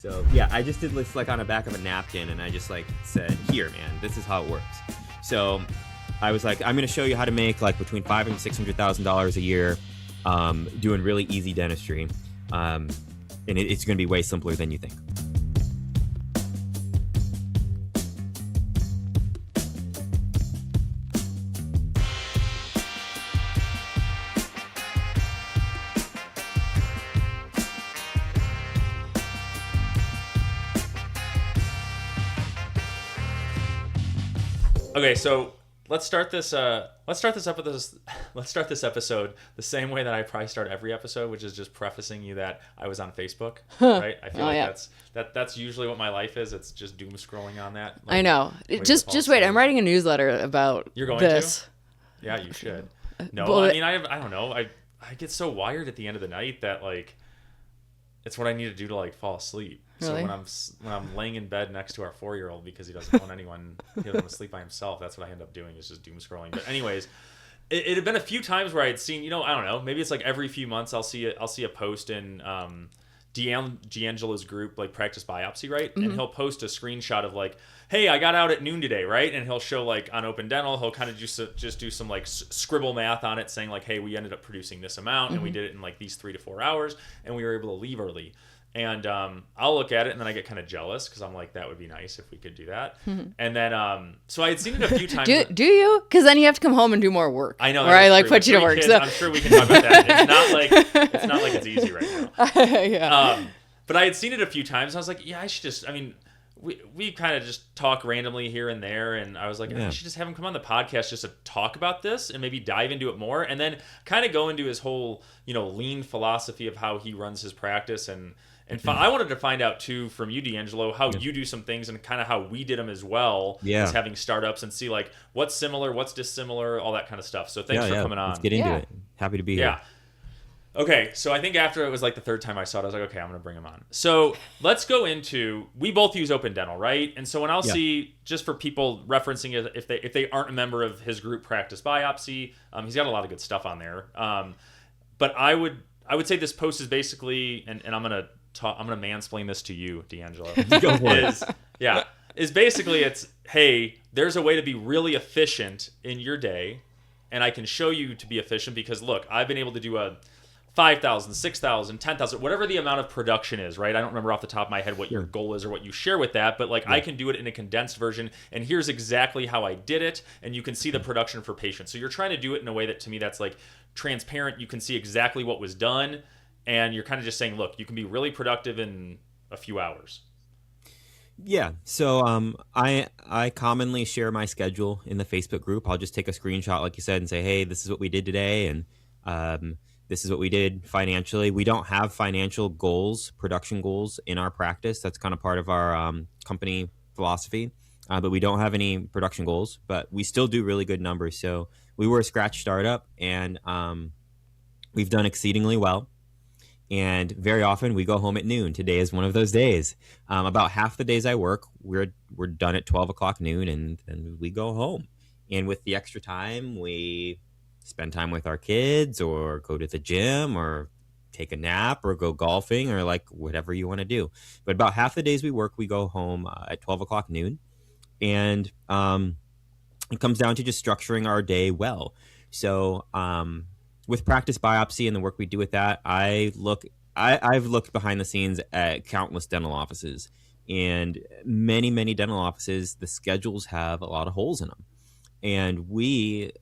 So yeah, I just did this like on the back of a napkin, and I just like said, "Here, man, this is how it works." So I was like, "I'm going to show you how to make like between $500,000 and $600,000 a year, doing really easy dentistry, and it's going to be way simpler than you think." Okay, so let's start this episode the same way that I probably start every episode, which is just prefacing you that I was on Facebook, right? I feel that's usually what my life is. It's just doom scrolling on that. Like, I know. Just wait. I'm writing a newsletter about You're going this. To? Yeah, you should. No, Well, I mean I don't know. I get so wired at the end of the night that like it's what I need to do to like fall asleep. Really? So when I'm laying in bed next to our 4-year-old because he doesn't want he doesn't want to sleep by himself, that's what I end up doing is just doom scrolling. But anyways, it had been a few times where I had seen, I don't know, maybe it's like every few months I'll see a post in DeAngelo's group, like Practice Biopsy, right? Mm-hmm. And he'll post a screenshot of like, hey, I got out at noon today, right? And he'll show like on Open Dental, he'll kind of just do some like scribble math on it, saying like, hey, we ended up producing this amount, and we did it in like these 3 to 4 hours, and we were able to leave early. And I'll look at it, and then I get kind of jealous because I'm like, that would be nice if we could do that. And then, so I had seen it a few times. Do you? Because then you have to come home and do more work. I know. Or I like true. put you to work. Kids, So. I'm sure we can talk about that. It's not like it's easy right now. Yeah. But I had seen it a few times, and I was like, yeah, I should just. I mean, we kind of just talk randomly here and there, and I was like, I should just have him come on the podcast just to talk about this and maybe dive into it more, and then kind of go into his whole lean philosophy of how he runs his practice and. I wanted to find out, too, from you, DeAngelo, how you do some things and kind of how we did them as well as having startups and see, like, what's similar, what's dissimilar, all that kind of stuff. So thanks for coming on. Let's get into it. Happy to be here. Yeah. Okay, so I think after it was like the third time I saw it, I was like, okay, I'm going to bring him on. So let's go into, we both use Open Dental, right? And so when I'll see, just for people referencing it, if they aren't a member of his group Practice Biopsy, he's got a lot of good stuff on there. But I would say this post is basically, and I'm going to mansplain this to you, DeAngelo. Go for it. Is basically it's, hey, there's a way to be really efficient in your day, and I can show you to be efficient because, look, I've been able to do a 5,000, 6,000, 10,000, whatever the amount of production is, right? I don't remember off the top of my head what your goal is or what you share with that, but like I can do it in a condensed version, and here's exactly how I did it, and you can see the production for patients. So you're trying to do it in a way that, to me, that's like transparent. You can see exactly what was done. And you're kind of just saying, look, you can be really productive in a few hours. Yeah. So I commonly share my schedule in the Facebook group. I'll just take a screenshot, like you said, and say, hey, this is what we did today, and this is what we did financially. We don't have financial goals, production goals in our practice. That's kind of part of our company philosophy. But we don't have any production goals, but we still do really good numbers. So we were a scratch startup, and we've done exceedingly well. And very often we go home at noon. Today is one of those days. About half the days I work, we're done at 12 o'clock noon, and then we go home. And with the extra time, we spend time with our kids, or go to the gym, or take a nap, or go golfing, or like whatever you want to do. But about half the days we work, we go home at 12 o'clock noon. And it comes down to just structuring our day well. So with Practice Biopsy and the work we do with that, I've looked behind the scenes at countless dental offices, and many, many dental offices, the schedules have a lot of holes in them. And we,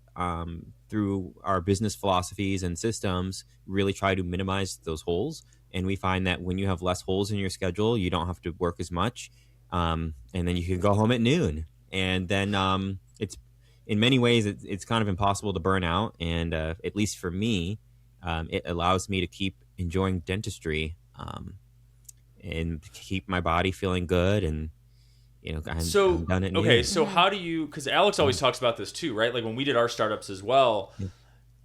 through our business philosophies and systems, really try to minimize those holes. And we find that when you have less holes in your schedule, you don't have to work as much. And then you can go home at noon. And then it's, in many ways, it's kind of impossible to burn out. And at least for me, it allows me to keep enjoying dentistry and keep my body feeling good. And, I'm done at noon. Okay, so how do you, because Alex always talks about this too, right? Like when we did our startups as well,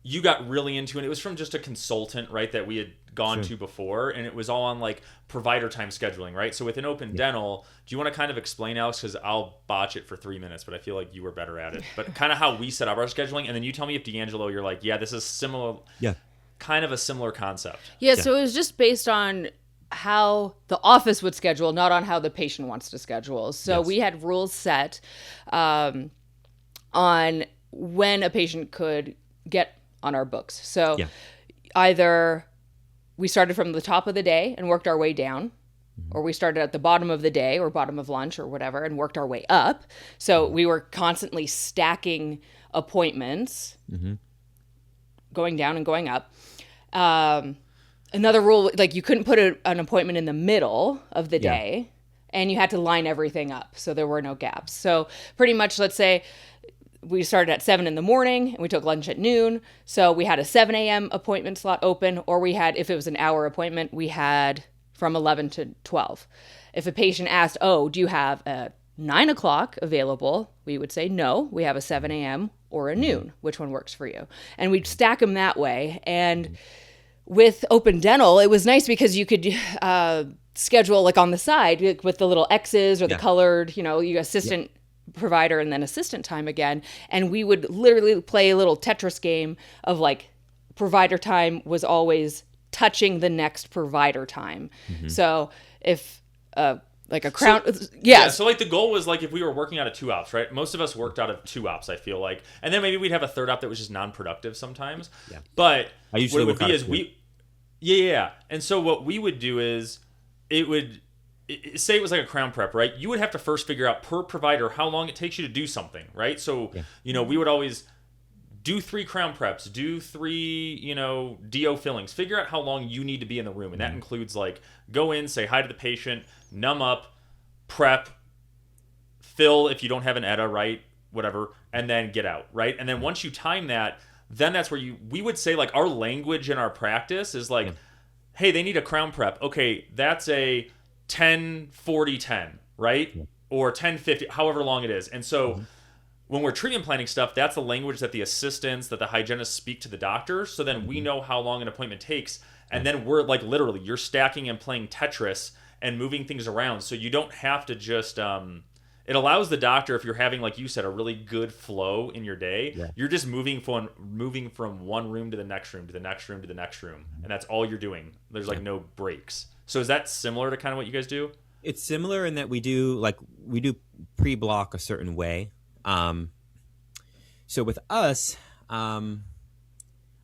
you got really into it. It was from just a consultant, right, that we had gone to before, and it was all on like provider time scheduling, right? So within Open Dental, do you want to kind of explain, Alex, because I'll botch it for 3 minutes, but I feel like you were better at it, but kind of how we set up our scheduling, and then you tell me if DeAngelo, you're like, yeah, this is similar, kind of a similar concept. Yeah, so it was just based on how the office would schedule, not on how the patient wants to schedule. So Yes. we had rules set on when a patient could get on our books. So Yeah. either we started from the top of the day and worked our way down, or we started at the bottom of the day or bottom of lunch or whatever and worked our way up. So we were constantly stacking appointments, going down and going up. Another rule, like you couldn't put an appointment in the middle of the day, and you had to line everything up so there were no gaps. So pretty much, let's say we started at 7 in the morning and we took lunch at noon. So we had a 7 a.m. appointment slot open, or we had, if it was an hour appointment, we had from 11 to 12. If a patient asked, oh, do you have a 9 o'clock available? We would say, no, we have a 7 a.m. or a noon. Which one works for you? And we'd stack them that way. And with Open Dental, it was nice because you could schedule like on the side with the little X's or the colored, you assistant provider and then assistant time again. And we would literally play a little Tetris game of like provider time was always touching the next provider time. So if like a crown, so like the goal was like if we were working out of 2 ops, right? Most of us worked out of 2 ops, I feel like, and then maybe we'd have a third op that was just non-productive sometimes. Yeah, but I usually what it would be is and so what we would do is say it was like a crown prep, right? You would have to first figure out per provider how long it takes you to do something, right? So we would always do 3 crown preps, do 3, DO fillings, figure out how long you need to be in the room. And that includes like go in, say hi to the patient, numb up, prep, fill if you don't have an ETA, right? Whatever, and then get out, right? And then once you time that, then that's where we would say like our language in our practice is like, hey, they need a crown prep. Okay, that's a 10-40-10, right? Or 10-50, however long it is. And so when we're treatment planning stuff, that's the language that the assistants, that the hygienists speak to the doctor. So then we know how long an appointment takes. And then we're like literally, you're stacking and playing Tetris and moving things around. So you don't have to just, it allows the doctor, if you're having, like you said, a really good flow in your day, you're just moving from one room to the next room, to the next room, to the next room. And that's all you're doing. There's like no breaks. So is that similar to kind of what you guys do? It's similar in that we do pre-block a certain way. So with us,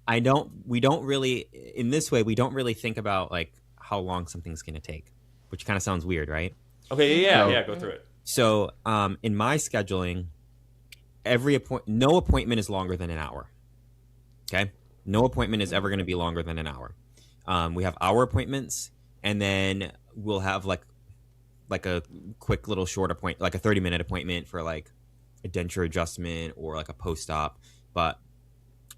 we don't really think about like how long something's going to take, which kind of sounds weird, right? Okay. Go through it. So, in my scheduling, no appointment is longer than an hour. Okay. No appointment is ever going to be longer than an hour. We have hour appointments, and then we'll have like a quick little short appointment, like a 30-minute appointment for like a denture adjustment or like a post-op. But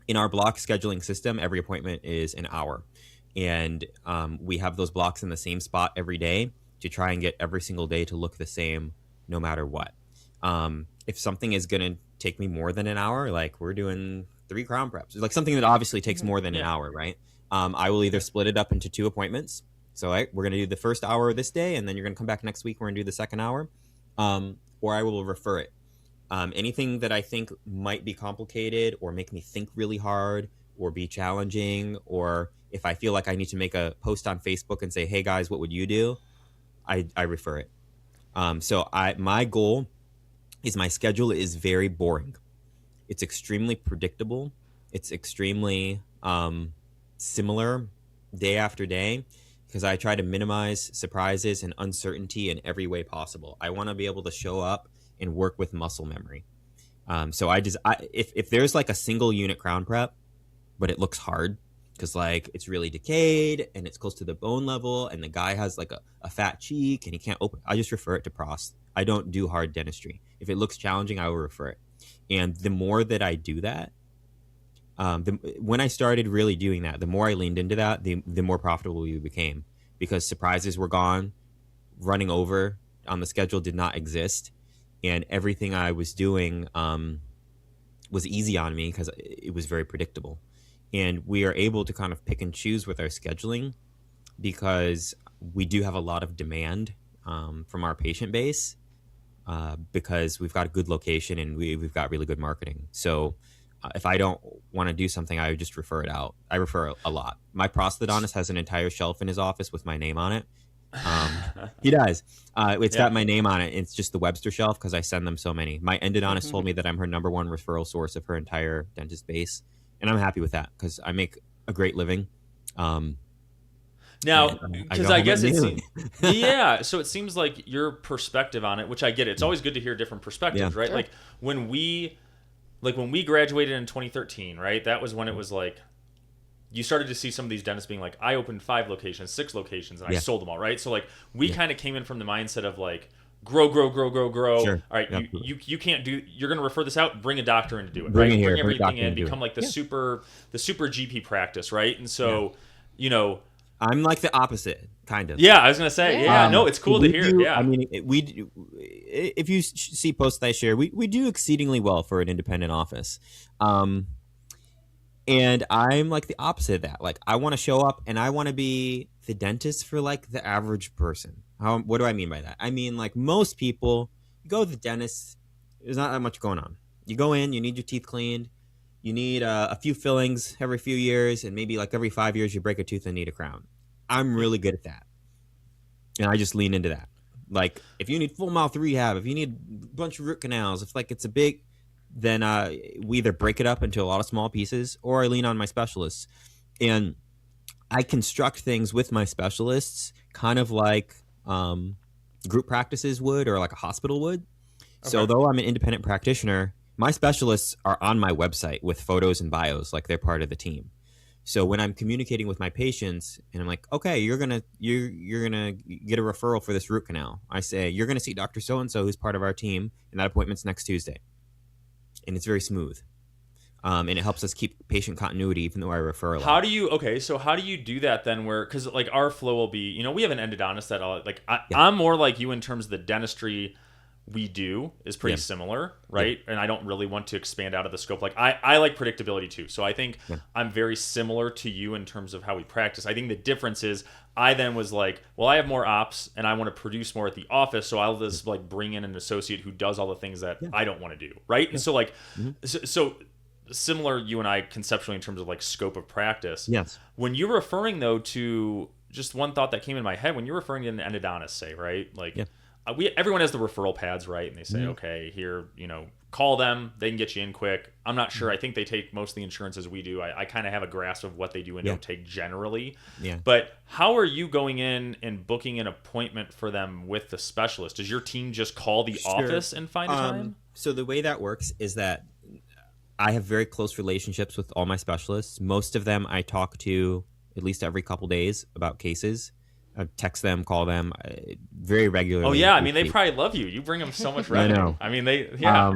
in our block scheduling system, every appointment is an hour. And we have those blocks in the same spot every day to try and get every single day to look the same no matter what. If something is going to take me more than an hour, like we're doing 3 crown preps, like something that obviously takes more than an hour, right? I will either split it up into 2 appointments. So we're going to do the first hour this day, and then you're going to come back next week. We're going to do the second hour. Or I will refer it. Anything that I think might be complicated or make me think really hard or be challenging, or if I feel like I need to make a post on Facebook and say, hey guys, what would you do? I refer it. So my goal is my schedule is very boring. It's extremely predictable. It's extremely similar day after day, because I try to minimize surprises and uncertainty in every way possible. I want to be able to show up and work with muscle memory. So if there's like a single unit crown prep, but it looks hard because like it's really decayed and it's close to the bone level and the guy has like a fat cheek and he can't open, I just refer it to pros. I don't do hard dentistry. If it looks challenging, I will refer it. And the more that I do that, when I started really doing that, the more I leaned into that, the more profitable we became, because surprises were gone, running over on the schedule did not exist, and everything I was doing was easy on me because it was very predictable. And we are able to kind of pick and choose with our scheduling because we do have a lot of demand from our patient base because we've got a good location and we've got really good marketing. So if I don't want to do something, I would just refer it out. I refer a lot. My prosthodontist has an entire shelf in his office with my name on it He does. It's Yeah. got my name on it. It's just the Webster shelf because I send them so many. My endodontist told Mhm. me that I'm her number one referral source of her entire dentist base, and I'm happy with that because I make a great living. Um, and Now, I because go I home at guess it noon. seems, yeah. So it seems like your perspective on it, which I get it. It's always good to hear different Yeah. perspectives, right? Sure. When we, when we graduated in 2013, right? That was when it was like, you started to see some of these dentists being like, I opened 5 locations, 6 locations, and I Yeah. sold them all, right? So like, we Yeah. kind of came in from the mindset of like, grow, grow, grow, grow, grow. Sure. All right, Absolutely. you can't do. You're going to refer this out. Bring a doctor in to do it, Bring right? it here. Bring Bring a everything doctor in in. to do Become it. like the Yeah. super GP practice, right? And so, you know, I'm like the opposite, kind of. yeah, I was gonna say, Yeah. yeah, no, it's cool to We hear. do, Yeah, I mean, if you see posts that I share, we do exceedingly well for an independent office. And I'm like the opposite of that. Like, I want to show up and I want to be the dentist for like the average person. What do I mean by that? I mean, like most people, you go to the dentist, there's not that much going on. You go in, you need your teeth cleaned, you need a few fillings every few years, and maybe like every 5 years you break a tooth and need a crown. I'm really good at that. And I just lean into that. Like, if you need full mouth rehab, if you need a bunch of root canals, if like it's a big, then we either break it up into a lot of small pieces or I lean on my specialists. And I construct things with my specialists kind of like group practices would or like a hospital would. So Okay. though I'm an independent practitioner, my specialists are on my website with photos and bios like they're part of the team. So when I'm communicating with my patients and I'm like, okay, you're gonna get a referral for this root canal, I say you're gonna see Dr. So and So who's part of our team, and that appointment's next Tuesday. And it's very smooth, and it helps us keep patient continuity even though I refer a lot. So how do you do that then? Where because like our flow will be, we have an endodontist that like Yeah. I'm more like you in terms of the dentistry we do is pretty Yeah. similar, right? And I don't really want to expand out of the scope. Like I like predictability too. So I think Yeah. I'm very similar to you in terms of how we practice. I think the difference is I then was like, well, I have more ops and I want to produce more at the office. So I'll just like bring in an associate who does all the things that I don't want to do. Right. And so like, so similar you and I conceptually in terms of like scope of practice. Yes. When you're referring though to just one thought that came in my head, when you're referring to an endodontist, say, right? Like Yeah. Everyone has the referral pads, right? And they say, okay, here, call them. They can get you in quick. I'm not sure. I think they take most of the insurance as we do. I kind of have a grasp of what they do and don't take generally. Yeah. But how are you going in and booking an appointment for them with the specialist? Does your team just call the office and find a time? So the way that works is that I have very close relationships with all my specialists. Most of them I talk to at least every couple days about cases. I text them, call them very regularly. Oh yeah, I mean they probably love you. You bring them so much revenue. know. I mean they, yeah.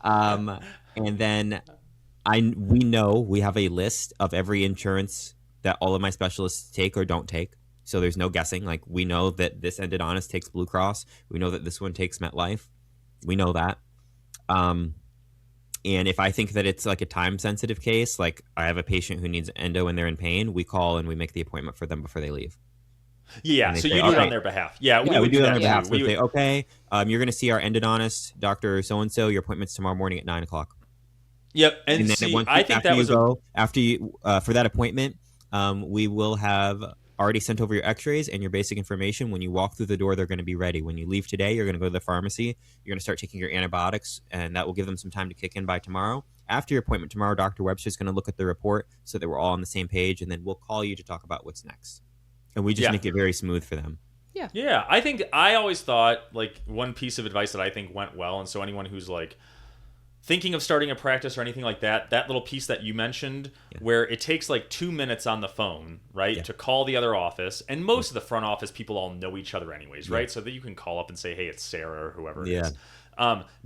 And then we know we have a list of every insurance that all of my specialists take or don't take. So there's no guessing. Like we know that this endodontist takes Blue Cross. We know that this one takes MetLife. We know that. And if I think that it's like a time sensitive case, like I have a patient who needs endo and they're in pain, we call and we make the appointment for them before they leave. Yeah, And they so say, you do it okay. on their behalf. Yeah, Yeah, we do it on their behalf. too. So We we would- say, okay, you're going to see our endodontist, Dr. So-and-so. Your appointment's tomorrow morning at 9:00. Yep, and And then see, once I think after that you was go, after you for that appointment, we will have already sent over your x-rays and your basic information. When you walk through the door, they're going to be ready. When you leave today, you're going to go to the pharmacy. You're going to start taking your antibiotics, and that will give them some time to kick in by tomorrow. After your appointment tomorrow, Dr. Webster is going to look at the report so that we're all on the same page, and then we'll call you to talk about what's next. And we just make it very smooth for them. Yeah, I always thought like one piece of advice that I think went well, and so anyone who's like thinking of starting a practice or anything like that, that little piece that you mentioned where it takes like 2 minutes on the phone, right, to call the other office, and most of the front office people all know each other anyways, right? So that you can call up and say, hey, it's Sarah or whoever it is.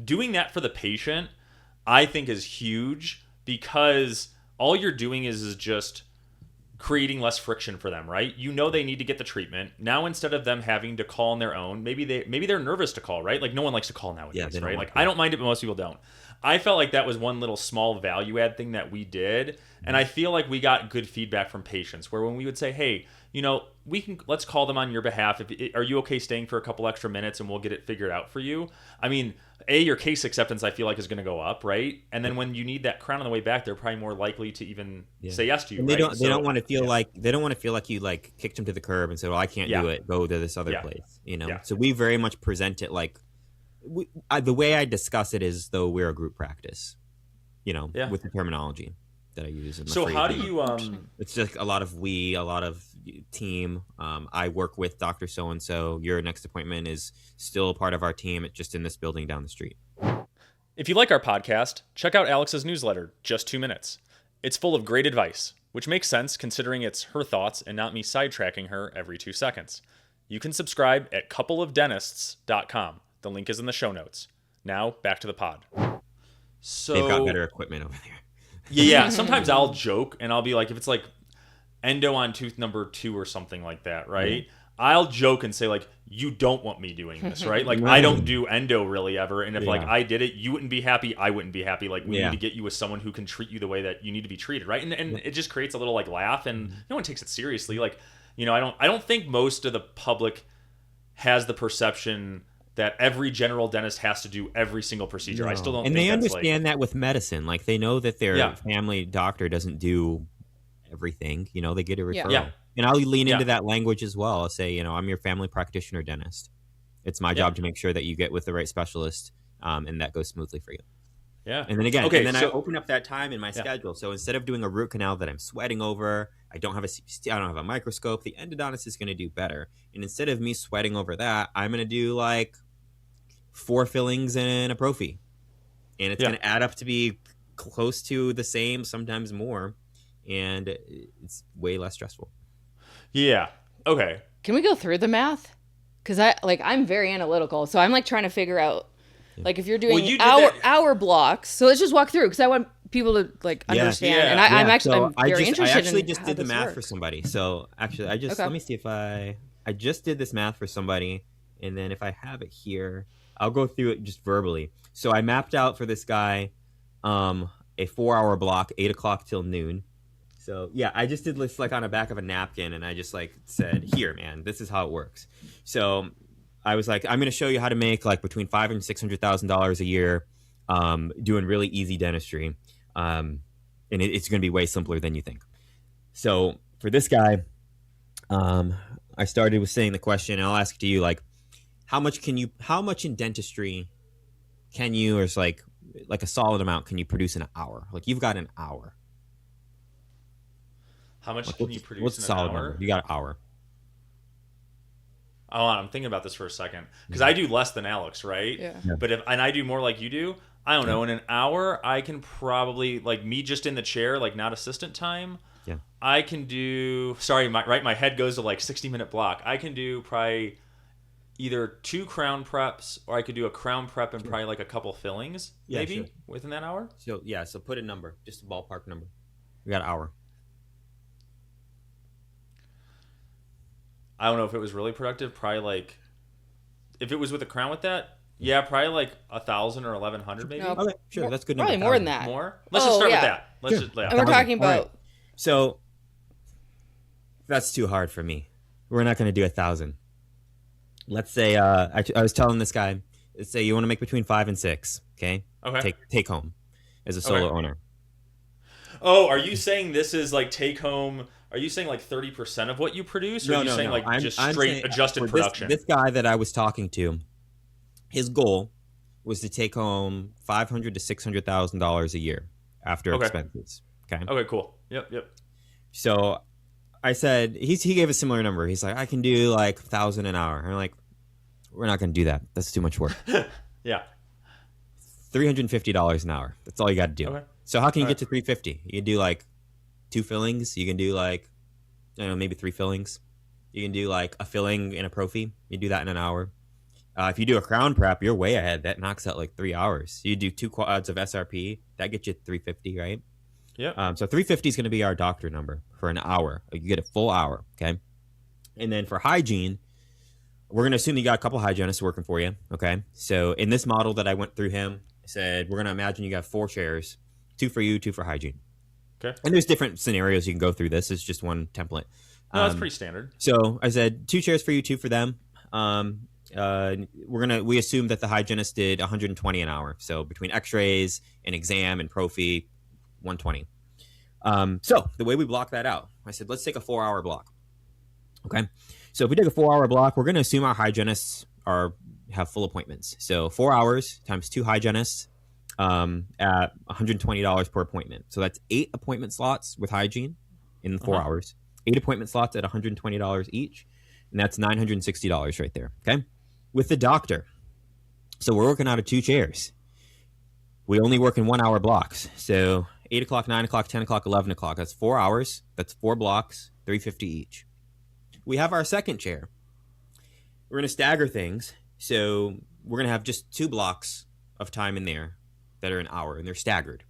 Doing that for the patient, I think is huge because all you're doing is just creating less friction for them, right? They need to get the treatment. Now instead of them having to call on their own, maybe they're nervous to call, right? Like no one likes to call nowadays, right? Like I don't mind it, but most people don't. I felt like that was one little small value add thing that we did, and I feel like we got good feedback from patients where when we would say, hey, let's call them on your behalf. Are you okay staying for a couple extra minutes and we'll get it figured out for you? I mean, your case acceptance, I feel like, is going to go up, right? And then when you need that crown on the way back, they're probably more likely to even say yes to you. And they don't want to feel like you like kicked them to the curb and said, well, I can't do it. Go to this other place, you know? Yeah. So we very much present it like, the way I discuss it is though we're a group practice, you know, with the terminology that I use. So how do you it's just a lot of team. I work with Dr. So-and-so. Your next appointment is still part of our team. It's just in this building down the street. If you like our podcast, check out Alex's newsletter, Just 2 Minutes. It's full of great advice, which makes sense considering it's her thoughts and not me sidetracking her every 2 seconds. You can subscribe at coupleofdentists.com. The link is in the show notes. Now, back to the pod. So they've got better equipment over there. Yeah. Sometimes I'll joke and I'll be like, if it's like endo on tooth number 2 or something like that, right? Mm-hmm. I'll joke and say like, you don't want me doing this, right? Like I don't do endo really ever. And if like I did it, you wouldn't be happy. I wouldn't be happy. Like we need to get you with someone who can treat you the way that you need to be treated, right? And it just creates a little like laugh and no one takes it seriously. Like, you know, I don't think most of the public has the perception that every general dentist has to do every single procedure. I still don't and think they that's understand that with medicine. Like they know that their family doctor doesn't do everything. You know, they get a referral. Yeah. And I'll lean into that language as well. I'll say, you know, I'm your family practitioner dentist. It's my job to make sure that you get with the right specialist and that goes smoothly for you. Yeah. And then again, I open up that time in my schedule. So instead of doing a root canal that I'm sweating over, I don't have a microscope, the endodontist is going to do better. And instead of me sweating over that, I'm going to do like 4 fillings and a prophy. And it's going to add up to be close to the same, sometimes more. And it's way less stressful. Yeah. Okay. Can we go through the math? Because I'm very analytical. So I'm like trying to figure out like if you're doing hour blocks. So let's just walk through because I want people to like understand. Yeah. And I'm very interested. I actually just did the math for somebody. So actually, let me see if I just did this math for somebody, and then if I have it here, I'll go through it just verbally. So I mapped out for this guy a 4-hour block, 8 o'clock till noon. So yeah, I just did this like on the back of a napkin, and I just like said, "Here, man, this is how it works." So I was like, "I'm going to show you how to make like between $500,000 and $600,000 a year, doing really easy dentistry, and it's going to be way simpler than you think." So for this guy, I started with saying the question, and I'll ask it to you, like, how much in dentistry can you, or it's like a solid amount, can you produce in an hour? Like you've got an hour. How much can you produce in an hour? Number? You got an hour. Oh, I'm thinking about this for a second because I do less than Alex, right? Yeah. But I do more like you do. I don't know. In an hour, I can probably like me just in the chair, like not assistant time. Yeah. I can do. Sorry, my head goes to like 60-minute block. I can do probably either 2 crown preps, or I could do a crown prep and probably like a couple fillings, maybe within that hour. So so put a number, just a ballpark number. We got an hour. I don't know if it was really productive. Probably like, if it was with a crown with that, probably like 1,000 or 1,100 maybe. No, okay, sure, that's good. Probably more than that. More. Let's just start with that. Let's just. And we're talking about. Right. So that's too hard for me. We're not going to do 1,000. Let's say I was telling this guy, let's say you want to make between 5 and 6. Okay. Take home as a solo owner. Oh, are you saying this is like take home? Are you saying like 30% of what you produce, or are you saying like just straight adjusted production? This guy that I was talking to, his goal was to take home $500,000 to $600,000 a year after expenses. Okay. Okay. Cool. Yep. So I said he gave a similar number. He's like, I can do like 1,000 an hour. I'm like, we're not going to do that. That's too much work. Yeah. $350 an hour. That's all you got to do. Okay. So how can you get to 350? You can do like 2 fillings. You can do like, I don't know, maybe 3 fillings. You can do like a filling and a prophy. You do that in an hour. If you do a crown prep, you're way ahead. That knocks out like 3 hours. You do 2 quads of SRP. That gets you 350, right? Yeah. So 350 is going to be our doctor number for an hour. You get a full hour, okay? And then for hygiene, we're going to assume you got a couple hygienists working for you, okay? So in this model that I went through him, I said, we're going to imagine you got 4 chairs, 2 for you, 2 for hygiene. Okay. And there's different scenarios you can go through. This is just one template. No, that's pretty standard. So I said 2 chairs for you, 2 for them. We assume that the hygienist did 120 an hour. So between X-rays and exam and prophy, 120. So the way we block that out, I said, let's take a 4-hour block. Okay. So if we take a 4-hour block, we're going to assume our hygienists have full appointments. So 4 hours times 2 hygienists at $120 per appointment. So that's 8 appointment slots with hygiene in 4 hours. 8 appointment slots at $120 each. And that's $960 right there. Okay. With the doctor. So we're working out of 2 chairs. We only work in 1-hour blocks. So 8 o'clock, 9 o'clock, 10 o'clock, 11 o'clock. That's 4 hours. That's 4 blocks, $350 each. We have our second chair. We're going to stagger things. So we're going to have just 2 blocks of time in there that are an hour, and they're staggered.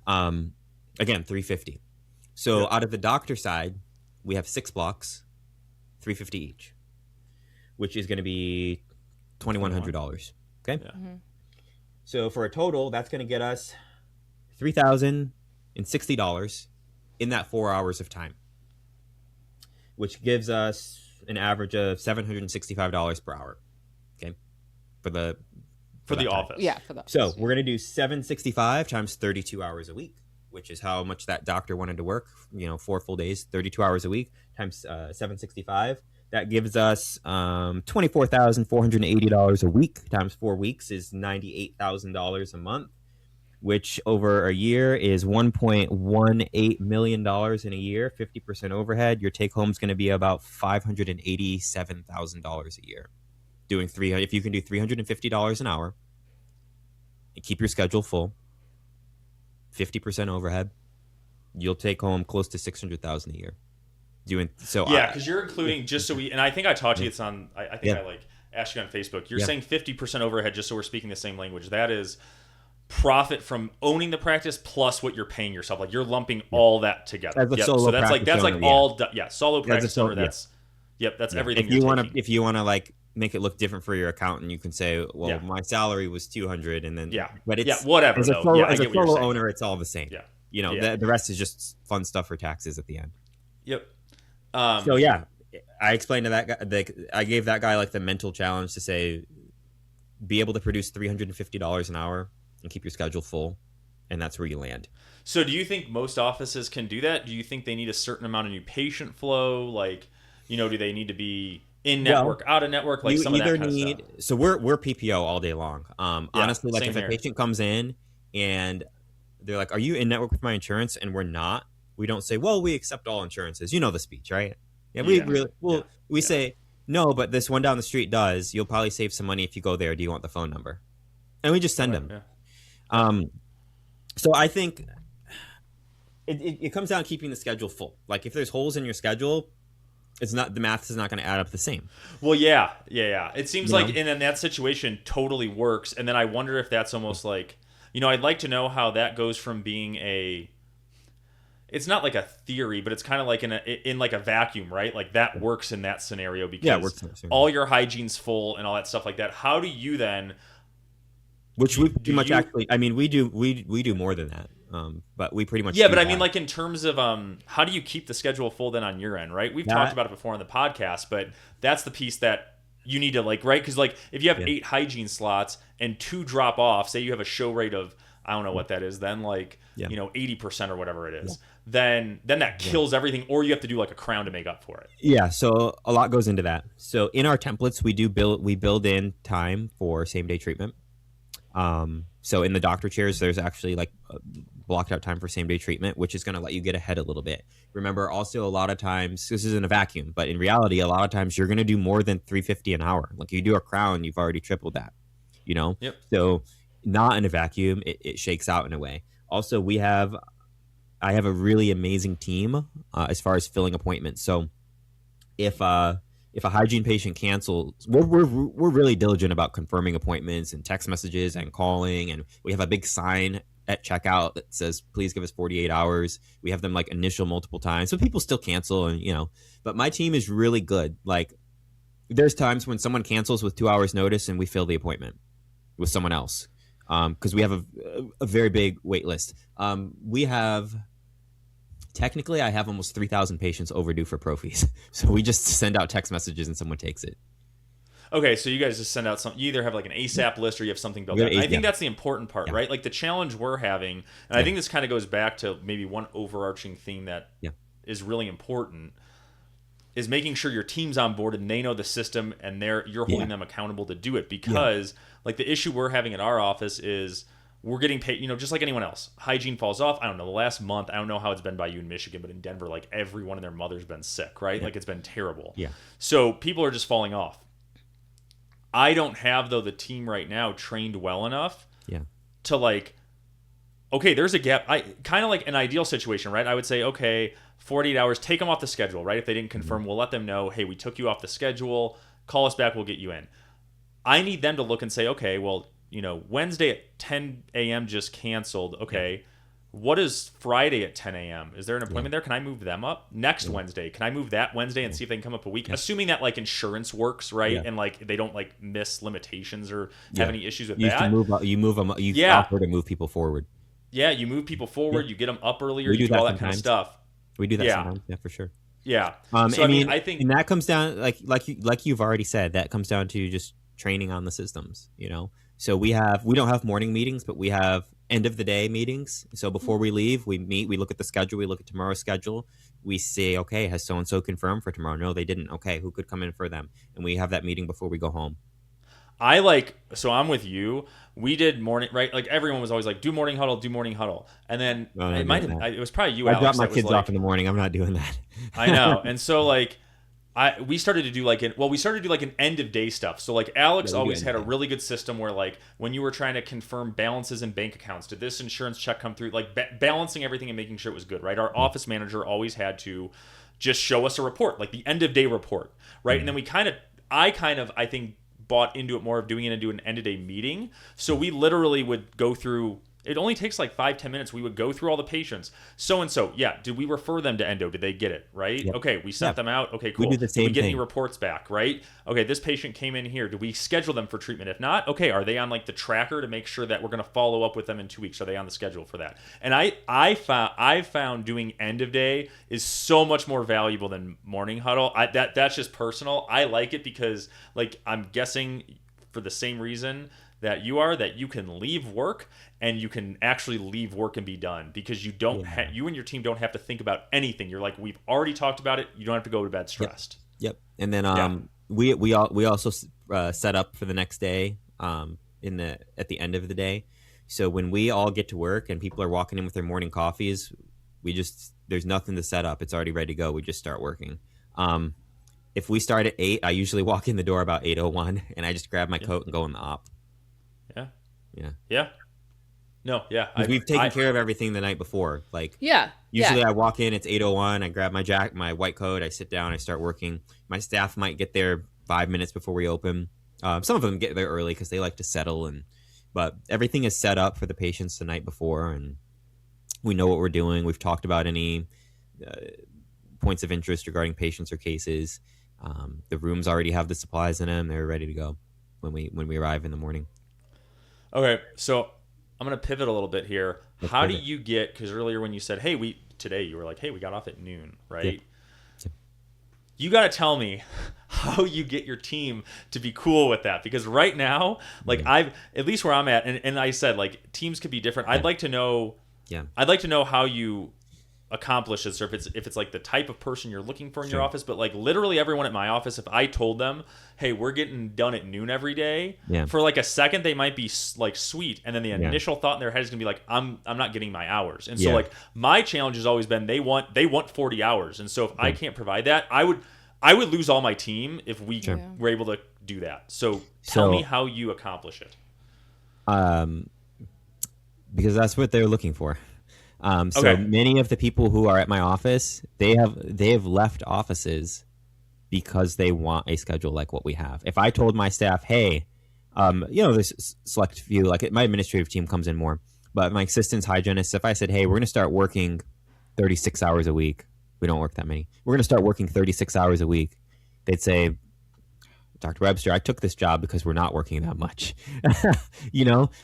Again, $350. So out of the doctor side, we have 6 blocks, $350 each, which is going to be $2,100. Okay. Yeah. So for a total, that's going to get us $3,060 in that 4 hours of time, which gives us an average of $765 per hour. Okay. For the office. Yeah, for the office. So we're going to do $765 times 32 hours a week, which is how much that doctor wanted to work, 4 full days, 32 hours a week times 765. That gives us $24,480 a week times 4 weeks is $98,000 a month, which over a year is $1.18 million in a year, 50% overhead. Your take home is going to be about $587,000 a year. If you can do $350 an hour and keep your schedule full, 50% overhead, you'll take home close to $600,000 a year. Because you're including and I think I taught you it's on. I think I asked you on Facebook. You're saying 50% overhead, just so we're speaking the same language. That is profit from owning the practice plus what you're paying yourself. Like you're lumping all that together. As a solo so that's practice like owner, all solo practice owner. That's everything. If you want to like make it look different for your accountant, you can say, well, my salary was $200, and then but it's whatever. As a solo owner, it's all the same. Yeah. The rest is just fun stuff for taxes at the end. Yep. I explained to that guy. I gave that guy like the mental challenge to say, be able to produce $350 an hour and keep your schedule full, and that's where you land. So, do you think most offices can do that? Do you think they need a certain amount of new patient flow? Like, do they need to be in network, out of network? Like some of that kind of stuff. So we're PPO all day long. Honestly, like if a patient comes in and they're like, "Are you in network with my insurance?" and we're not. We don't say, well, we accept all insurances. You know the speech, right? We say, no, but this one down the street does. You'll probably save some money if you go there. Do you want the phone number? And we just send them. Yeah. So I think it comes down to keeping the schedule full. Like if there's holes in your schedule, the math is not going to add up the same. Well, yeah. It seems like in that situation totally works. And then I wonder if that's almost like, I'd like to know how that goes from being it's not like a theory, but it's kind of like in like a vacuum, right? Like that works in that scenario because all your hygiene's full and all that stuff like that. How do you then? Which we pretty much actually. I mean, we do more than that, but we pretty much. Yeah, but I mean, like in terms of how do you keep the schedule full then on your end, right? We've talked about it before on the podcast, but that's the piece that you need to right? Because if you have 8 hygiene slots and 2 drop off, say you have a show rate of I don't know what that is, then 80% or whatever it is. Then that kills everything, or you have to do like a crown to make up for it. Yeah, so a lot goes into that. So in our templates, we build in time for same day treatment. So in the doctor chairs, there's actually like blocked out time for same day treatment, which is going to let you get ahead a little bit. Remember, also a lot of times this isn't a vacuum, but in reality, a lot of times you're going to do more than $350 an hour. Like you do a crown, you've already tripled that. Yep. So not in a vacuum, it shakes out in a way. Also, I have a really amazing team as far as filling appointments. So if a hygiene patient cancels, we're really diligent about confirming appointments and text messages and calling. And we have a big sign at checkout that says, please give us 48 hours. We have them like initial multiple times. So people still cancel but my team is really good. Like there's times when someone cancels with 2 hours notice and we fill the appointment with someone else. Because we have a very big wait list. We have Technically, I have almost 3,000 patients overdue for prophies. So we just send out text messages and someone takes it. Okay, so you guys just send out you either have like an ASAP list or you have something built We out. got And I yeah. think that's the important part, Yeah. right? Like the challenge we're having, and I think this kind of goes back to maybe one overarching theme that is really important, is making sure your team's on board and they know the system and you're holding them accountable to do it. Because like the issue we're having at our office is we're getting paid, just like anyone else. Hygiene falls off. I don't know, the last month, I don't know how it's been by you in Michigan, but in Denver, like everyone and their mother's been sick, right? Like it's been terrible. Yeah. So people are just falling off. I don't have, though, the team right now trained well enough to like, okay, there's a gap. I kind of like an ideal situation, right? I would say, okay, 48 hours, take them off the schedule, right? If they didn't confirm, we'll let them know, hey, we took you off the schedule. Call us back, we'll get you in. I need them to look and say, okay, well, Wednesday at 10 a.m. just canceled. Okay, what is Friday at 10 a.m.? Is there an appointment there? Can I move them up next Wednesday? Can I move that Wednesday and see if they can come up a week? Assuming that like insurance works, right? And like they don't like miss limitations or have any issues with that. You move them. You offer to move people forward. Yeah, you move people forward. You get them up earlier. We do You do all that kind of stuff. We do that sometimes. Yeah, for sure. Yeah. So I think, and that comes down like you've already said, that comes down to just training on the systems. So we don't have morning meetings, but we have end of the day meetings. So before we leave, we meet, we look at the schedule, we look at tomorrow's schedule. We say, okay, has so-and-so confirmed for tomorrow? No, they didn't. Okay, who could come in for them? And we have that meeting before we go home. So I'm with you. We did morning, right? Like everyone was always like, do morning huddle. And then it was probably you, Alex. I drop my kids off in the morning. I'm not doing that. I know. And so like, we started to do like an end of day stuff. So like Alex always had a really good system where like when you were trying to confirm balances in bank accounts, did this insurance check come through? Like balancing everything and making sure it was good, right? Our office manager always had to just show us a report, like the end of day report, right? And then I think bought into it more of doing it into an end of day meeting. So we literally would go through. It only takes like 5-10 minutes. We would go through all the patients. So-and-so, did we refer them to endo? Did they get it, right? Yep. Okay, we sent them out. Okay, cool. We do the same Did we get thing. any reports back, right? Okay, this patient came in here. Did we schedule them for treatment? If not, okay, are they on like the tracker to make sure that we're going to follow up with them in 2 weeks? Are they on the schedule for that? And I found doing end of day is so much more valuable than morning huddle. That's just personal. I like it because like I'm guessing for the same reason that you can leave work and you can actually leave work and be done because you don't you and your team don't have to think about anything. You're like, we've already talked about it. You don't have to go to bed stressed. Yep. And then we also set up for the next day at the end of the day. So when we all get to work and people are walking in with their morning coffees, there's nothing to set up. It's already ready to go. We just start working. If we start at 8, I usually walk in the door about 8:01 and I just grab my coat and go in the op. Yeah. No, yeah. We've taken care of everything the night before. Like, usually I walk in, it's 8:01. I grab my white coat, I sit down, I start working. My staff might get there 5 minutes before we open. Some of them get there early because they like to settle, but everything is set up for the patients the night before, and we know what we're doing. We've talked about any points of interest regarding patients or cases. The rooms already have the supplies in them; they're ready to go when we arrive in the morning. Okay, so I'm going to pivot a little bit here. How do you get, because earlier when you said, today you were like, hey, we got off at noon, right? Yeah. You got to tell me how you get your team to be cool with that. Because right now, like at least where I'm at, and I said, like, teams could be different. I'd like to know how you accomplish this, or if it's like the type of person you're looking for in your office. But like literally everyone at my office, if I told them, hey, we're getting done at noon every day, for like a second they might be like, sweet, and then the initial thought in their head is gonna be like, I'm not getting my hours. And so like my challenge has always been they want 40 hours, and so if I can't provide that, I would lose all my team if we were able to do that. So tell me how you accomplish it. Because that's what they're looking for. So many of the people who are at my office, they have left offices because they want a schedule like what we have. If I told my staff, hey, there's select few, like my administrative team comes in more, but my assistants, hygienists, if I said, hey, we're going to start working 36 hours a week, we don't work that many. We're going to start working 36 hours a week. They'd say, Dr. Webster, I took this job because we're not working that much,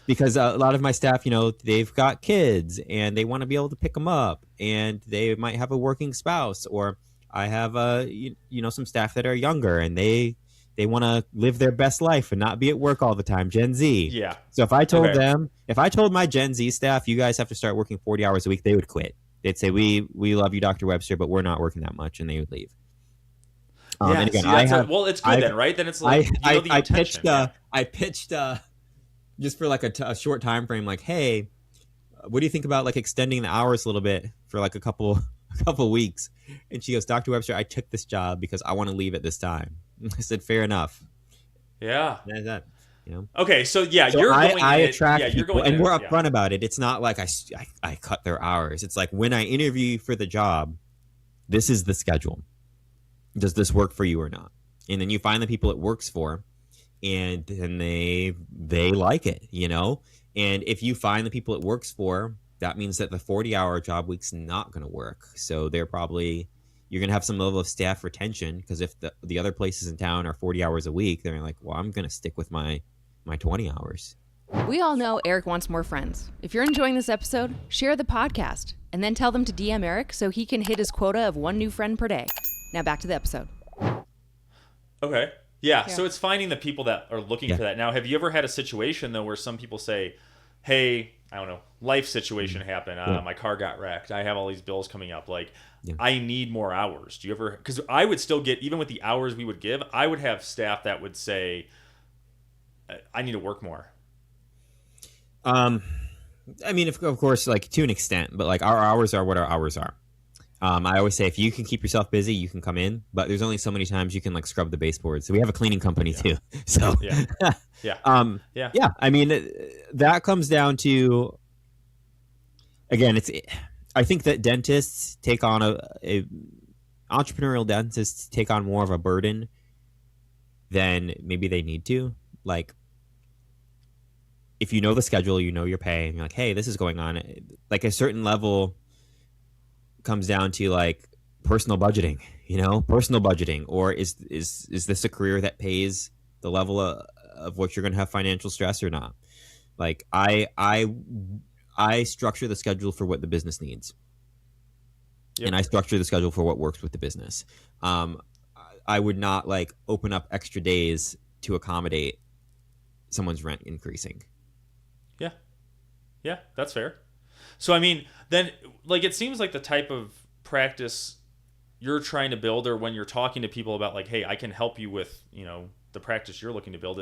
because a lot of my staff, they've got kids and they want to be able to pick them up, and they might have a working spouse, or I have some staff that are younger and they want to live their best life and not be at work all the time. Gen Z. Yeah. So if I told my Gen Z staff, you guys have to start working 40 hours a week, they would quit. They'd say, we love you, Dr. Webster, but we're not working that much, and they would leave. And again, it's good then, right? Then it's like I pitched just for like a short time frame, like, hey, what do you think about like extending the hours a little bit for like a couple weeks? And she goes, Dr. Webster, I took this job because I want to leave at this time. I said, fair enough. Yeah. That. Okay, so you're going. I in attract it, people, and we're upfront about it. It's not like I cut their hours. It's like when I interview for the job, this is the schedule. Does this work for you or not? And then you find the people it works for, and then they like it, And if you find the people it works for, that means that the 40-hour job week's not going to work. So you're going to have some level of staff retention, because if the other places in town are 40 hours a week, they're like, well, I'm going to stick with my 20 hours. We all know Eric wants more friends. If you're enjoying this episode, share the podcast and then tell them to DM Eric so he can hit his quota of 1 new friend per day. Now back to the episode. Okay. Yeah. So it's finding the people that are looking for that. Now, have you ever had a situation though where some people say, hey, I don't know, life situation happened. My car got wrecked. I have all these bills coming up. Like, I need more hours. Do you ever? Because I would still get, even with the hours we would give, I would have staff that would say, I need to work more. I mean, of course, like to an extent, but like our hours are what our hours are. I always say, if you can keep yourself busy, you can come in, but there's only so many times you can like scrub the baseboards. So we have a cleaning company too. So I mean, that comes down to, again, I think that dentists take on entrepreneurial dentists take on more of a burden than maybe they need to. Like, if you know the schedule, you know your pay, and you're like, hey, this is going on. Like a certain level comes down to like personal budgeting, or is this a career that pays the level of what you're going to have financial stress or not? Like I structure the schedule for what the business needs. Yep. And I structure the schedule for what works with the business. I would not like open up extra days to accommodate someone's rent increasing. Yeah, that's fair. So, I mean, then, like, it seems like the type of practice you're trying to build, or when you're talking to people about, like, hey, I can help you with, the practice you're looking to build,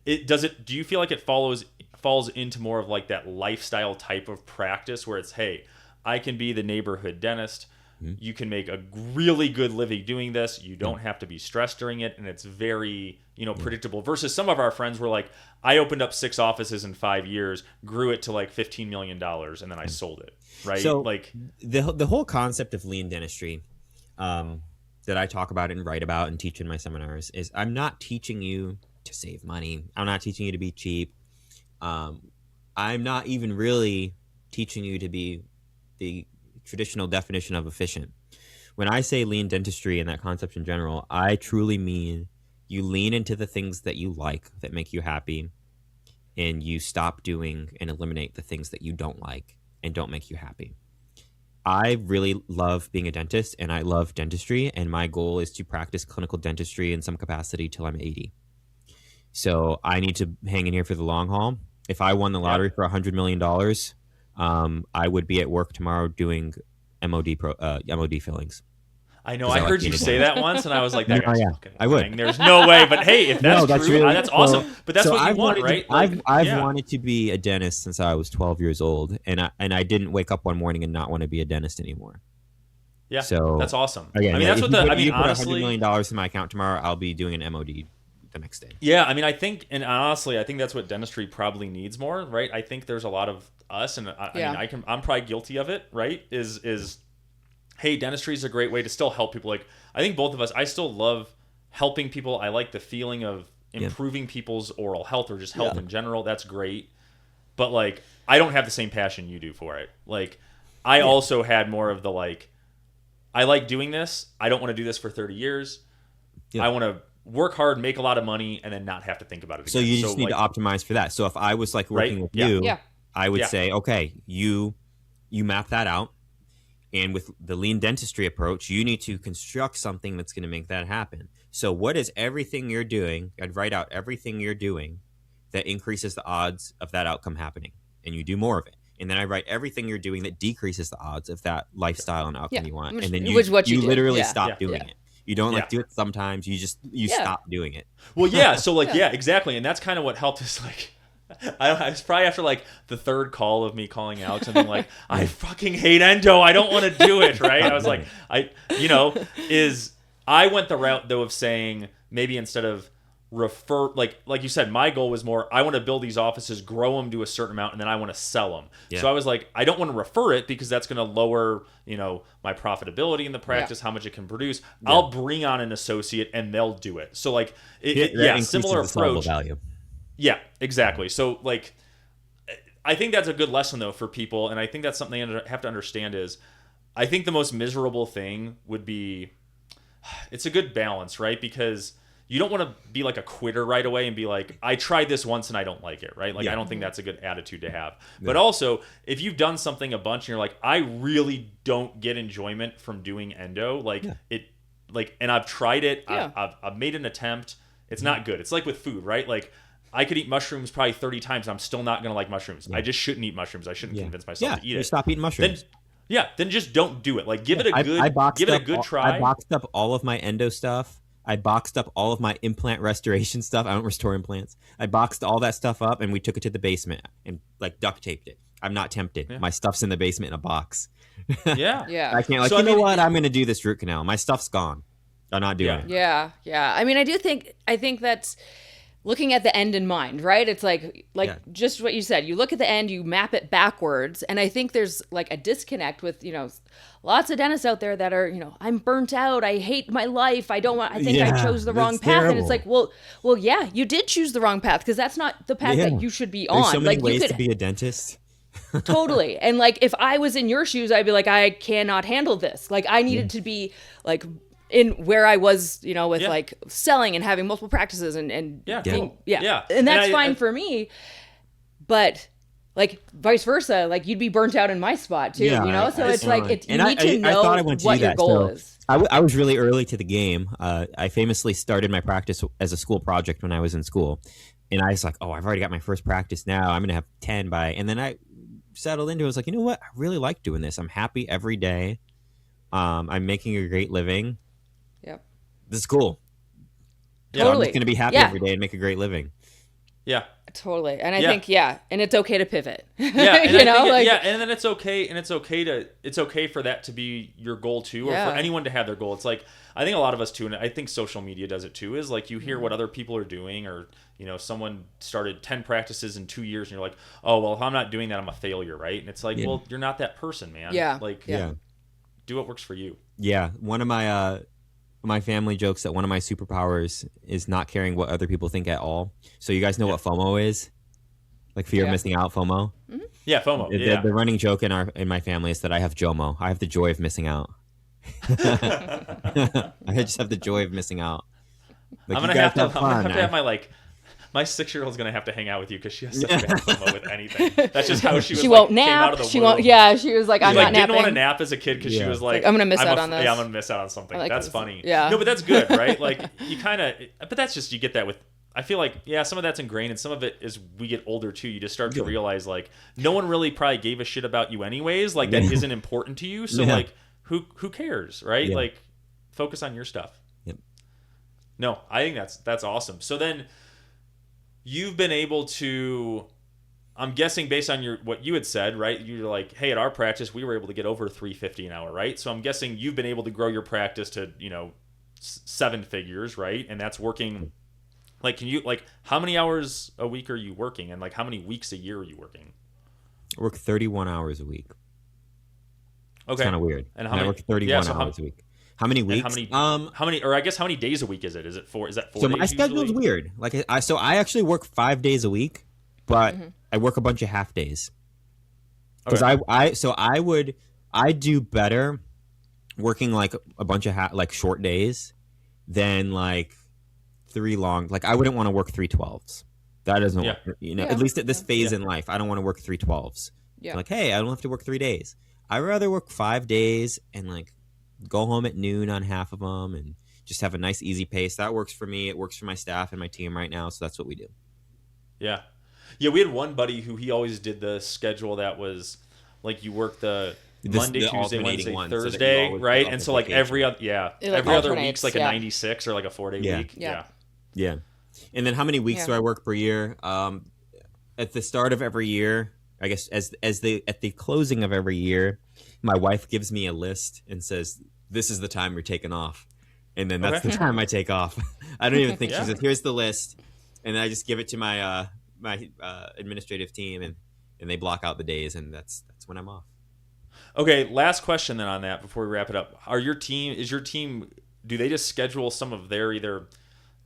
do you feel like it falls into more of, like, that lifestyle type of practice where it's, hey, I can be the neighborhood dentist. Mm-hmm. You can make a really good living doing this. You don't have to be stressed during it, and it's very, predictable. Versus some of our friends were like, I opened up 6 offices in 5 years, grew it to like $15 million, and then I sold it. Right? So like the whole concept of lean dentistry that I talk about and write about and teach in my seminars is, I'm not teaching you to save money. I'm not teaching you to be cheap. I'm not even really teaching you to be the traditional definition of efficient. When I say lean dentistry and that concept in general, I truly mean you lean into the things that you like, that make you happy, and you stop doing and eliminate the things that you don't like and don't make you happy. I really love being a dentist, and I love dentistry, and my goal is to practice clinical dentistry in some capacity till I'm 80. So I need to hang in here for the long haul. If I won the lottery for $100 million, I would be at work tomorrow doing MOD fillings. I know. I heard you say that once, and I was like, "That guy's fucking I would. lying. There's no way." But hey, if that's true, that's awesome. But that's what you want, right? I've wanted to be a dentist since I was 12 years old, and I didn't wake up one morning and not want to be a dentist anymore. Yeah, so that's awesome. Again, that's what honestly, $100 $100 million in my account tomorrow, I'll be doing an MOD the next day. Yeah, I think that's what dentistry probably needs more, right? I think there's a lot of us, and I'm probably guilty of it, right? Is hey, dentistry is a great way to still help people. Like, I think both of us, I still love helping people. I like the feeling of improving people's oral health or just health in general. That's great. But like, I don't have the same passion you do for it. Like, I also had more of the like, I like doing this. I don't want to do this for 30 years. Yeah. I want to work hard, make a lot of money, and then not have to think about it again. So you just need to optimize for that. So if I was like working with you, I would say, okay, you map that out. And with the lean dentistry approach, you need to construct something that's going to make that happen. So what is everything you're doing? I'd write out everything you're doing that increases the odds of that outcome happening. And you do more of it. And then I write everything you're doing that decreases the odds of that lifestyle and outcome you want. And then you literally stop doing it. You don't do it sometimes. You stop doing it. Well, yeah. So exactly. And that's kind of what helped us I was probably after like the third call of me calling Alex and being like, I fucking hate endo. I don't want to do it. Right. I was like, I went the route though of saying maybe instead of refer, like you said, my goal was more, I want to build these offices, grow them to a certain amount, and then I want to sell them. Yeah. So I was like, I don't want to refer it because that's going to lower, my profitability in the practice, how much it can produce. Yeah. I'll bring on an associate and they'll do it. So like, similar approach. Value. Yeah, exactly. So like, I think that's a good lesson though for people. And I think that's something they have to understand is I think the most miserable thing would be, it's a good balance, right? Because you don't want to be like a quitter right away and be like, I tried this once and I don't like it, right? Like, I don't think that's a good attitude to have. Yeah. But also, if you've done something a bunch and you're like, I really don't get enjoyment from doing endo, and I've tried it, I've made an attempt, it's not good. It's like with food, right? Like, I could eat mushrooms probably 30 times and I'm still not going to like mushrooms. Yeah. I just shouldn't eat mushrooms. I shouldn't convince myself to eat it. Stop eating mushrooms. Then just don't do it. Like, give it a good try. I boxed up all of my endo stuff. I boxed up all of my implant restoration stuff. I don't restore implants. I boxed all that stuff up and we took it to the basement and like duct taped it. I'm not tempted. Yeah. My stuff's in the basement in a box. Yeah. I can't what? I'm going to do this root canal. My stuff's gone. I'm not doing it. Yeah. I mean, I think that's looking at the end in mind, right? It's like just what you said. You look at the end, you map it backwards. And I think there's like a disconnect with, lots of dentists out there that are, I'm burnt out. I hate my life. I chose the wrong path. Terrible. And it's like, well, yeah, you did choose the wrong path because that's not the path that you should be on. There's so many ways to be a dentist. Totally. And like, if I was in your shoes, I'd be like, I cannot handle this. Like, I needed to be like in where I was, with like selling and having multiple practices and And that's fine for me. But like vice versa, like you'd be burnt out in my spot too, So it's like, you need to know what your goal is. I was really early to the game. I famously started my practice as a school project when I was in school. And I was like, oh, I've already got my first practice now. I'm going to have 10 by, and then I settled into it. I was like, you know what? I really like doing this. I'm happy every day. I'm making a great living. Yep. This is cool. Totally. So I'm just going to be happy every day and make a great living. Yeah. Totally. And I think, and it's okay to pivot. Yeah. And and then it's okay for that to be your goal too, or for anyone to have their goal. It's like, I think a lot of us too, and I think social media does it too, is like you hear what other people are doing, or, someone started 10 practices in 2 years and you're like, oh, well, if I'm not doing that, I'm a failure. Right. And it's like, well, you're not that person, man. Yeah. Like, do what works for you. Yeah. One of my family jokes that one of my superpowers is not caring what other people think at all. So you guys know what FOMO is? Like fear of missing out, FOMO? Mm-hmm. Yeah, FOMO. The running joke in my family is that I have JOMO. I have the joy of missing out. I just have the joy of missing out. Like, I'm gonna have to have my 6-year-old's gonna have to hang out with you because she has such bad FOMO with anything. That's just how she was. She won't nap. Came out of the she won't. Yeah, she was like, I'm not napping. Didn't want to nap as a kid because she was like, I'm gonna miss out on this. Yeah, I'm gonna miss out on something. Like that's funny. Yeah. No, but that's good, right? Like you kind of, but that's just you get that with. I feel like some of that's ingrained, and some of it is we get older too. You just start to realize like no one really probably gave a shit about you anyways. Like that isn't important to you. So like who cares, right? Yeah. Like focus on your stuff. Yep. No, I think that's awesome. So then. You've been able to, I'm guessing based on what you had said, right? You're like, hey, at our practice, we were able to get over $350 an hour, right? So I'm guessing you've been able to grow your practice to, 7 figures, right? And that's working. Like, how many hours a week are you working? And like, how many weeks a year are you working? I work 31 hours a week. Okay. It's kind of weird. And I work 31 hours a week. How many weeks? How many days a week is it? Is that 4 days? So my schedule's weird. Like I actually work 5 days a week, but I work a bunch of half days. Because I do better working like a bunch of short days than like 3 long. Like I wouldn't want to work 3/12s. That doesn't Yeah. work. Yeah. At least at this phase Yeah. in life, I don't want to work 3/12s. Yeah. Like, hey, I don't have to work 3 days. I'd rather work 5 days and like go home at noon on half of them and just have a nice easy pace. That works for me. It works for my staff and my team right now. So that's what we do. Yeah. Yeah, we had one buddy who he always did the schedule that was like you work the Monday, the Tuesday, alternating Wednesday, one, so that you Thursday, always right? get And off so of like vacation. every other It, like, every other alternates, week's like a yeah. 96 or like a 4-day Yeah. week. Yeah. Yeah. And then how many weeks Yeah. do I work per year? At the start of every year, I guess at the closing of every year, my wife gives me a list and says, "This is the time you're taking off," and then that's Okay. the time I take off. I don't even think Yeah. she says, "Here's the list," and then I just give it to my administrative team, and they block out the days, and that's when I'm off. Okay, last question then on that before we wrap it up. Is your team do they just schedule some of their either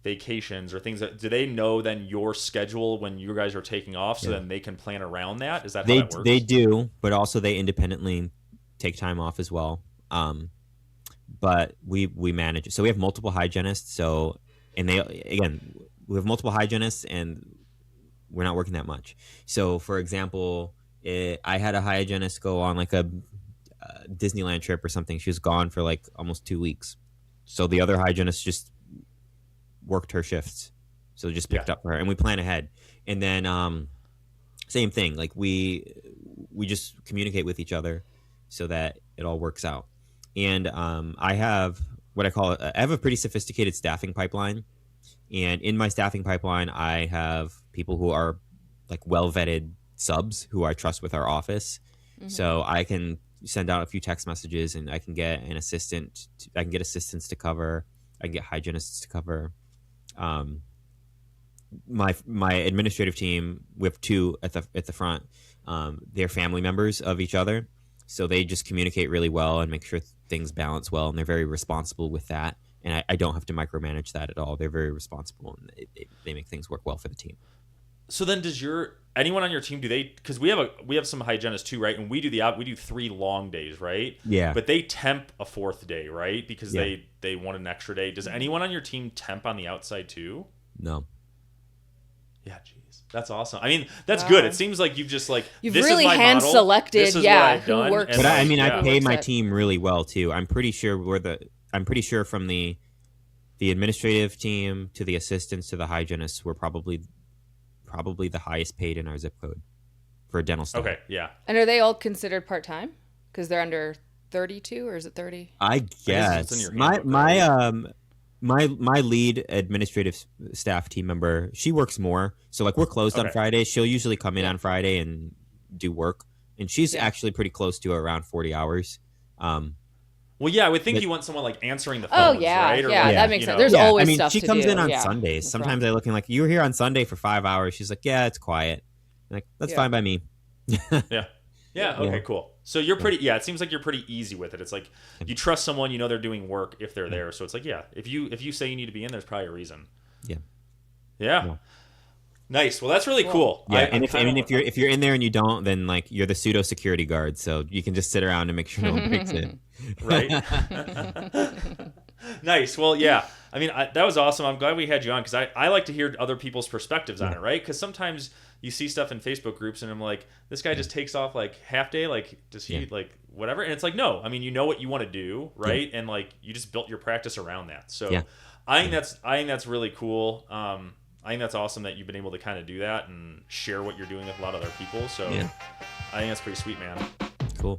vacations or things do they know then your schedule when you guys are taking off so then they can plan around that? Is that how that works? They do, but also they independently take time off as well. But we manage it. So we have multiple hygienists. We have multiple hygienists and we're not working that much. So for example, I had a hygienist go on like a Disneyland trip or something. She was gone for like almost 2 weeks. So the other hygienist just worked her shifts. So just picked up for her and we plan ahead. And then same thing. Like we just communicate with each other so that it all works out. And I have I have a pretty sophisticated staffing pipeline. And in my staffing pipeline, I have people who are like well-vetted subs who I trust with our office. Mm-hmm. So I can send out a few text messages and I can get an assistant. I can get assistants to cover. I can get hygienists to cover. My administrative team, we have 2 at the front. They're family members of each other. So they just communicate really well and make sure things balance well. And they're very responsible with that. And I don't have to micromanage that at all. They're very responsible and they make things work well for the team. So then does anyone on your team, because we have some hygienists too, right? And we do 3 long days, right? Yeah. But they temp a 4th day, right? Because they want an extra day. Does anyone on your team temp on the outside too? No. Yeah, geez. That's awesome. I mean, that's good. It seems like you've just like You've this really is my hand model. selected, This is yeah, what I've who done. works. And But I like, mean, I pay my Works it. team really well too. I'm pretty sure from the administrative team to the assistants to the hygienists, we're probably the highest paid in our zip code for a dental staff. Okay, yeah. And are they all considered part-time? Because they're under 32, or is it 30? I it's guess in your my handbook, my lead administrative staff team member, she works more. So like we're closed on Okay. Fridays. She'll usually come in on Friday and do work, and she's actually pretty close to around 40 hours. Well, yeah, I would think you want someone like answering the Oh, phones, yeah, right? Or yeah, like, that makes you sense. know- There's Yeah, always I mean, stuff she to comes do, in on yeah. Sundays. That's Sometimes right. I look in like, you were here on Sunday for 5 hours. She's like, yeah, it's quiet. I'm like, that's fine by me. Yeah. Yeah. Okay. Cool. So you're pretty. Yeah. It seems like you're pretty easy with it. It's like you trust someone. You know they're doing work if they're there. So it's like, yeah. If you say you need to be in, there's probably a reason. Yeah. Yeah. Nice. Well, that's really cool. Yeah, and if you're in there and you don't, then like you're the pseudo security guard, so you can just sit around and make sure no one breaks it. Right. Nice. Well, yeah. I mean, that was awesome. I'm glad we had you on because I like to hear other people's perspectives on it, right? Because sometimes you see stuff in Facebook groups and I'm like, this guy just takes off like half day, like does he like whatever? And it's like, no. I mean, you know what you want to do, right? And like you just built your practice around that. So I think that's really cool. I think that's awesome that you've been able to kind of do that and share what you're doing with a lot of other people. So I think that's pretty sweet, man. Cool.